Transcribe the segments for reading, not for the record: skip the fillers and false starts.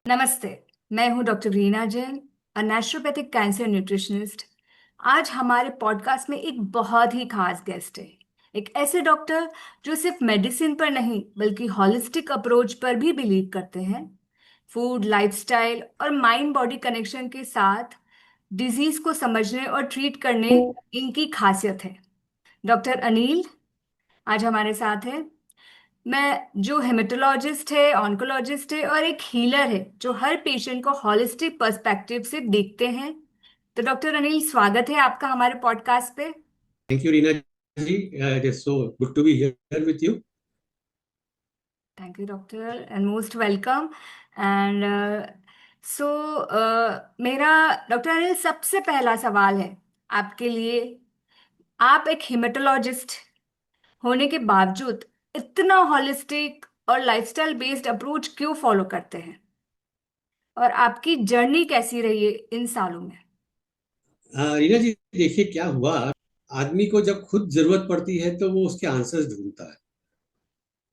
नमस्ते। मैं हूं डॉक्टर रीना जैन, अ नेचुरोपैथिक कैंसर न्यूट्रिशनिस्ट। आज हमारे पॉडकास्ट में एक बहुत ही खास गेस्ट है। एक ऐसे डॉक्टर जो सिर्फ मेडिसिन पर नहीं बल्कि हॉलिस्टिक अप्रोच पर भी बिलीव करते हैं। फूड, लाइफस्टाइल और माइंड बॉडी कनेक्शन के साथ डिजीज को समझने और ट्रीट करने इनकी खासियत है। डॉक्टर अनिल आज हमारे साथ है। मैं जो हेमेटोलॉजिस्ट है, ऑन्कोलॉजिस्ट है और एक हीलर है जो हर पेशेंट को हॉलिस्टिक पर्सपेक्टिव से देखते हैं। तो डॉक्टर अनिल, स्वागत है आपका हमारे पॉडकास्ट पे। Thank you, Reena ji. It is so good to be here with you. Thank you doctor and most welcome. And so मेरा डॉक्टर अनिल सबसे पहला सवाल है आपके लिए। आप एक हेमेटोलॉजिस्ट होने के बावजूद इतना हॉलिस्टिक और लाइफस्टाइल बेस्ड अप्रोच क्यों फॉलो करते हैं, और आपकी जर्नी कैसी रही है इन सालों में? रीना जी, देखिए क्या हुआ। आदमी को जब खुद जरूरत पड़ती है तो वो उसके आंसर्स ढूंढता है,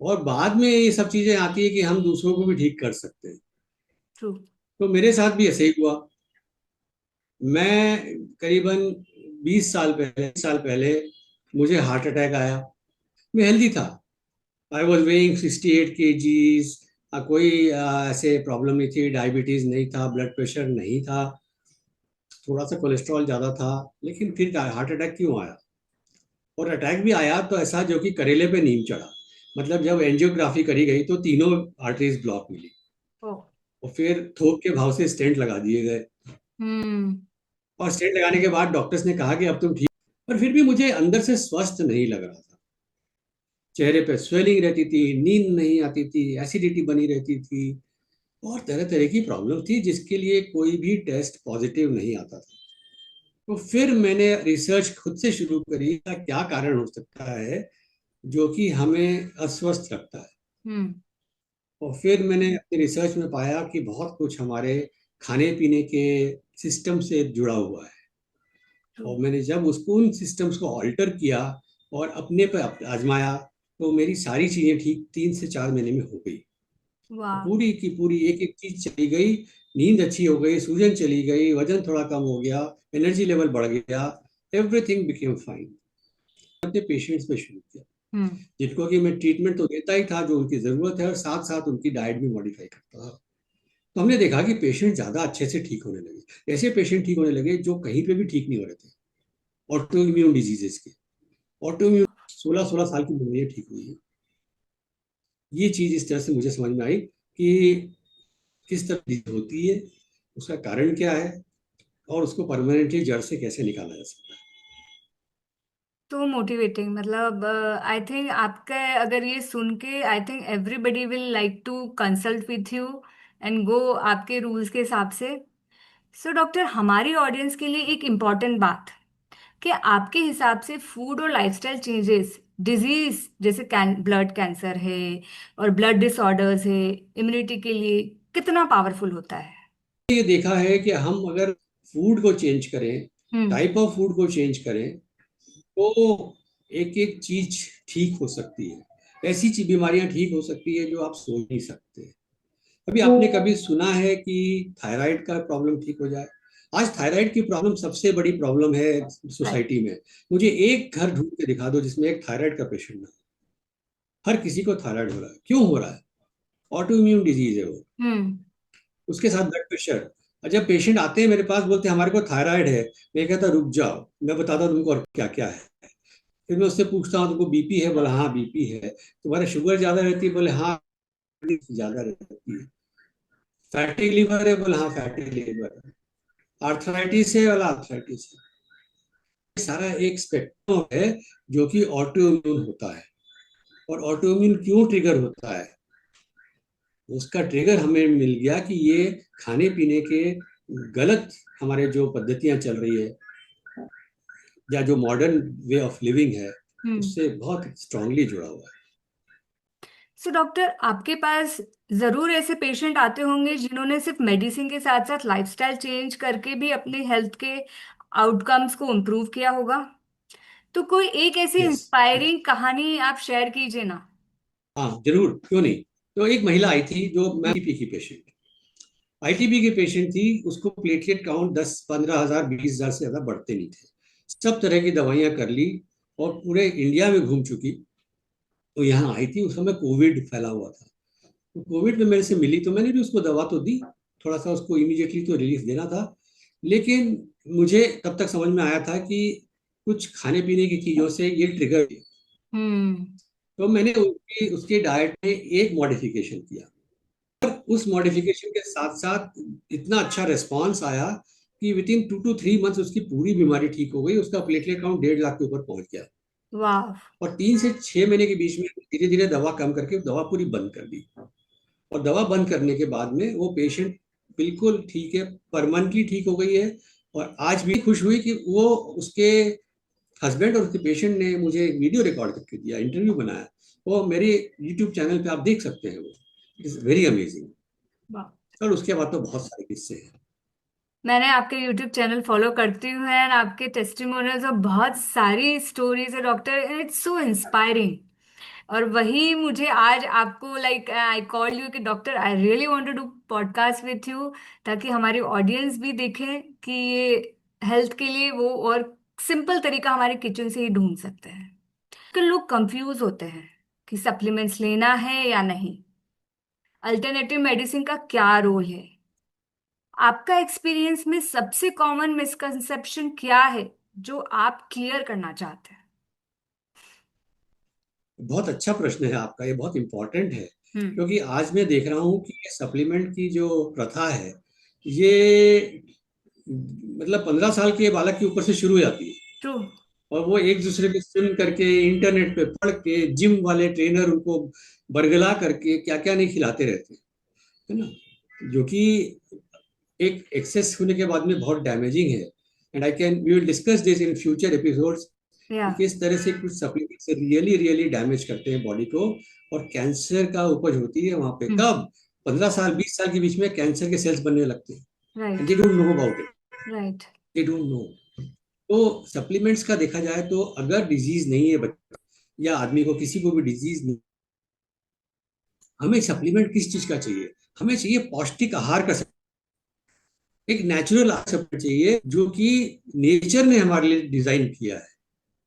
और बाद में ये सब चीजें आती है कि हम दूसरों को भी ठीक कर सकते हैं। ट्रू। तो मेरे साथ भी ऐसे ही हुआ। मैं करीबन 20 साल पहले मुझे हार्ट अटैक आया। मैं हेल्दी था। I was weighing 68 kgs। कोई ऐसे प्रॉब्लम नहीं थी, डायबिटीज नहीं था, ब्लड प्रेशर नहीं था, थोड़ा सा कोलेस्ट्रॉल ज्यादा था। लेकिन फिर हार्ट अटैक क्यों आया? और अटैक भी आया तो ऐसा जो कि करेले पे नीम चढ़ा। मतलब जब एंजियोग्राफी करी गई तो तीनों आर्टरीज ब्लॉक मिली, ओ। और फिर थोक के भाव से स्टेंट लगा दिए गए। हम्म। और स्टेंट लगाने के बाद डॉक्टर्स ने कहा कि अब तुम ठीक। पर फिर भी मुझे अंदर से स्वस्थ नहीं लग रहा था। चेहरे पे स्वेलिंग रहती थी, नींद नहीं आती थी, एसिडिटी बनी रहती थी, और तरह तरह की प्रॉब्लम थी जिसके लिए कोई भी टेस्ट पॉजिटिव नहीं आता था। तो फिर मैंने रिसर्च खुद से शुरू करी कि क्या कारण हो सकता है जो कि हमें अस्वस्थ रखता है। हम्म। और फिर मैंने अपनी रिसर्च में पाया कि बहुत कुछ हमारे खाने पीने के सिस्टम से जुड़ा हुआ है। ट्रू। और मैंने जब उसको उन सिस्टम्स को ऑल्टर किया और अपने पर आजमाया, तो मेरी सारी चीजें ठीक 3 से 4 महीने में हो गई। वाह। पूरी की पूरी एक एक चीज चली गई। नींद अच्छी हो गई, सूजन चली गई, वजन थोड़ा कम हो गया, एनर्जी लेवल बढ़ गया। Everything became fine. अपने पेशेंट्स पे शुरू किया, हम्म। जिनको कि मैं ट्रीटमेंट तो देता ही था जो उनकी जरूरत है, और साथ साथ उनकी डाइट भी मॉडिफाई करता था। तो हमने देखा कि पेशेंट ज्यादा अच्छे से ठीक होने लगे। ऐसे पेशेंट ठीक होने लगे जो कहीं पे भी ठीक नहीं हो रहे थे, ऑटो इम्यून डिजीजेस के। ऑटो इम्यून 16-16 साल की बीमारियां ठीक हुई है। ये चीज इस तरह से मुझे समझ में आई कि किस तरह disease होती है, उसका कारण क्या है, और उसको परमानेंटली जड़ से कैसे निकाला जा सकता है। तो मोटिवेटिंग, मतलब आई थिंक आपका, अगर ये सुन के I think everybody will like to consult with you and go आपके रूल्स के हिसाब से। सो डॉक्टर, हमारी ऑडियंस के लिए एक इम्पॉर्टेंट बात कि आपके हिसाब से फूड और लाइफस्टाइल चेंजेस डिजीज जैसे ब्लड कैंसर है और ब्लड डिसऑर्डर्स है, इम्यूनिटी के लिए कितना पावरफुल होता है? ये देखा है कि हम अगर फूड को चेंज करें, हम्म। टाइप ऑफ फूड को चेंज करें, तो एक एक चीज ठीक हो सकती है। ऐसी बीमारियां ठीक हो सकती है जो आप सोच नहीं सकते। अभी आपने कभी सुना है कि थायराइड का प्रॉब्लम ठीक हो जाए? आज थायराइड की प्रॉब्लम सबसे बड़ी प्रॉब्लम है राइट। सोसाइटी में। मुझे एक घर ढूंढ के दिखा दो जिसमें एक थायराइड का पेशेंट ना हो। हर किसी को थायराइड हो रहा है। क्यों हो रहा है? ऑटो इम्यून डिजीज है वो। हम्म। उसके साथ ब्लड प्रेशर। और जब पेशेंट आते हैं मेरे पास, बोलते हैं हमारे को थायराइड है, मैं कहता रुक जाओ, मैं बताता हूँ तुमको और क्या क्या है। फिर मैं उससे पूछता हूँ तुमको बीपी है? बोला हाँ बीपी है। तुम्हारा शुगर ज्यादा रहती है? बोले हाँ ज्यादा रहती है। फैटी लीवर है? बोला हाँ फैटी लीवर है। आर्थराइटिस है? वाला आर्थराइटिस है। ये सारा एक स्पेक्ट्रम है जो कि ऑटो इम्यून होता है। और ऑटो इम्यून क्यों ट्रिगर होता है? उसका ट्रिगर हमें मिल गया कि ये खाने पीने के गलत, हमारे जो पद्धतियां चल रही है या जो मॉडर्न वे ऑफ लिविंग है, हम्म। उससे बहुत स्ट्रांगली जुड़ा हुआ है। सो डॉक्टर, आपके पास जरूर ऐसे पेशेंट आते होंगे जिन्होंने सिर्फ मेडिसिन के साथ साथ लाइफस्टाइल चेंज करके भी अपने हेल्थ के आउटकम्स को इम्प्रूव किया होगा। तो कोई एक ऐसी यस। इंस्पायरिंग कहानी आप शेयर कीजिए ना। हाँ जरूर, क्यों नहीं। तो एक महिला आई थी जो मैं पी की पेशेंट। आईटीबी की पेशेंट थी, उसको प्लेटलेट काउंट 10-15 हजार 20 हजार से ज्यादा बढ़ते नहीं थे। सब तरह की दवाइयां कर ली और पूरे इंडिया में घूम चुकी। तो यहाँ आई थी, उस समय कोविड फैला हुआ था। तो कोविड में मेरे से मिली तो मैंने भी उसको दवा तो दी, थोड़ा सा उसको इमीडिएटली तो रिलीफ देना था। लेकिन मुझे तब तक समझ में आया था कि कुछ खाने पीने की चीजों से ये ट्रिगर। हम्म। तो मैंने उसके डाइट में एक मॉडिफिकेशन किया। उस मॉडिफिकेशन के साथ साथ इतना अच्छा रिस्पॉन्स आया कि विद इन 2 to 3 मंथ्स उसकी पूरी बीमारी ठीक हो गई। उसका प्लेटलेट काउंट 1.5 लाख के ऊपर पहुंच गया। वाह। और 3 से 6 महीने के बीच में धीरे धीरे दवा कम करके दवा पूरी बंद कर दी। और दवा बंद करने के बाद में वो पेशेंट बिल्कुल ठीक है, परमानेंटली ठीक हो गई है। और आज भी खुश हुई कि वो, उसके हस्बैंड और उसके पेशेंट ने मुझे वीडियो रिकॉर्ड करके दिया, इंटरव्यू बनाया। वो मेरे यूट्यूब चैनल पे आप देख सकते हैं। वो इट इज वेरी अमेजिंग। वाह। और उसके बाद तो बहुत सारे किस्से हैं। मैंने आपके YouTube चैनल फॉलो करती हूँ और आपके टेस्टिमोनियल्स और बहुत सारी स्टोरीज है डॉक्टर, इट्स सो इंस्पायरिंग। और वही मुझे आज आपको लाइक आई कॉल यू कि doctor I really want to do podcast with you, ताकि हमारी ऑडियंस भी देखे कि ये हेल्थ के लिए वो और सिंपल तरीका हमारे किचन से ही ढूंढ सकते हैं। कि लोग कंफ्यूज होते हैं कि सप्लीमेंट्स लेना है या नहीं, अल्टरनेटिव मेडिसिन का क्या रोल है। आपका एक्सपीरियंस में सबसे कॉमन मिसकंसेप्शन क्या है जो आप क्लियर करना चाहते हैं? बहुत अच्छा प्रश्न है आपका, ये बहुत इंपॉर्टेंट है। हम्म। क्योंकि आज मैं देख रहा हूँ कि ये सप्लीमेंट की जो प्रथा है, ये मतलब 15 साल के बालक के ऊपर से शुरू हो जाती है। ट्रू। और वो एक दूसरे को सुन करके, इंटरनेट पे पढ़ के, जिम वाले ट्रेनर उनको बरगला करके क्या क्या नहीं खिलाते रहते हैं, है ना। जो कि एक एक्सेस होने के बाद में बहुत डैमेजिंग है। And I can we will discuss this in future episodes या। कि किस तरह से कुछ सप्लीमेंट्स रियली रियली डैमेज करते हैं बॉडी को। और कैंसर का उपज होती है वहां पे हम्म। कब? 15 साल 20 साल के बीच में कैंसर के सेल्स बनने लगते हैं। And right. They don't know about it. Right. They don't know. तो सप्लीमेंट्स का देखा जाए तो अगर डिजीज नहीं है बच्चा या आदमी को, किसी को भी डिजीज नहीं, हमें सप्लीमेंट किस चीज का चाहिए? हमें चाहिए पौष्टिक आहार का। एक नेचुरल आहार सप्लीमेंट चाहिए जो कि नेचर ने हमारे लिए डिजाइन किया है।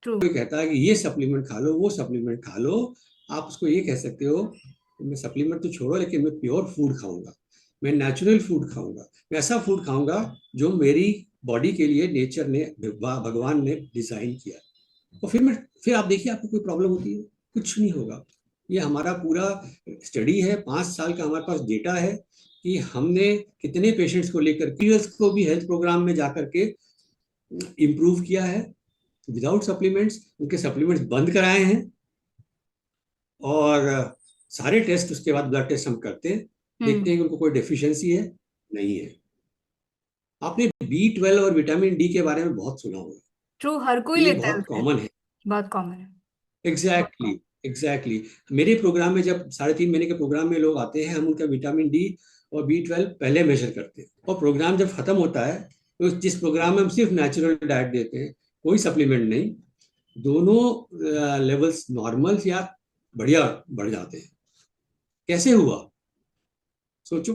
ट्रू। कोई कहता है कि ये सप्लीमेंट खा लो, वो सप्लीमेंट खा लो। आप उसको ये कह सकते हो कि मैं सप्लीमेंट तो छोड़ो, लेकिन मैं प्योर फूड खाऊंगा, मैं नेचुरल फूड खाऊंगा, मैं ऐसा फूड खाऊंगा जो मेरी बॉडी के लिए नेचर ने, भगवान ने डिजाइन किया। और फिर आप देखिए आपको कोई प्रॉब्लम होती है? कुछ नहीं होगा। ये हमारा पूरा स्टडी है, 5 साल का हमारे पास डेटा है कि हमने कितने पेशेंट्स को लेकर पीरियड्स को भी हेल्थ प्रोग्राम में जाकर के इम्प्रूव किया है विदाउट सप्लीमेंट्स। उनके सप्लीमेंट्स बंद कराए हैं। और सारे टेस्ट उसके बाद ब्लड टेस्ट हम करते हैं, देखते हम्म। हैं कि उनको कोई डेफिशिएंसी है, नहीं है। आपने B12 और विटामिन डी के बारे में बहुत सुना होगा। ट्रू, हर कोई ये लेता है बहुत उसे। कॉमन है। बहुत कॉमन है। Exactly exactly. मेरे प्रोग्राम में जब 3.5 महीने के प्रोग्राम में लोग आते हैं, हम उनका विटामिन डी और B12 पहले मेजर करते हैं। और प्रोग्राम जब खत्म होता है, तो जिस प्रोग्राम में हम सिर्फ नेचुरल डाइट देते हैं, कोई सप्लीमेंट नहीं, दोनों लेवल्स नॉर्मल या बढ़िया बढ़ जाते हैं। कैसे हुआ? सोचो।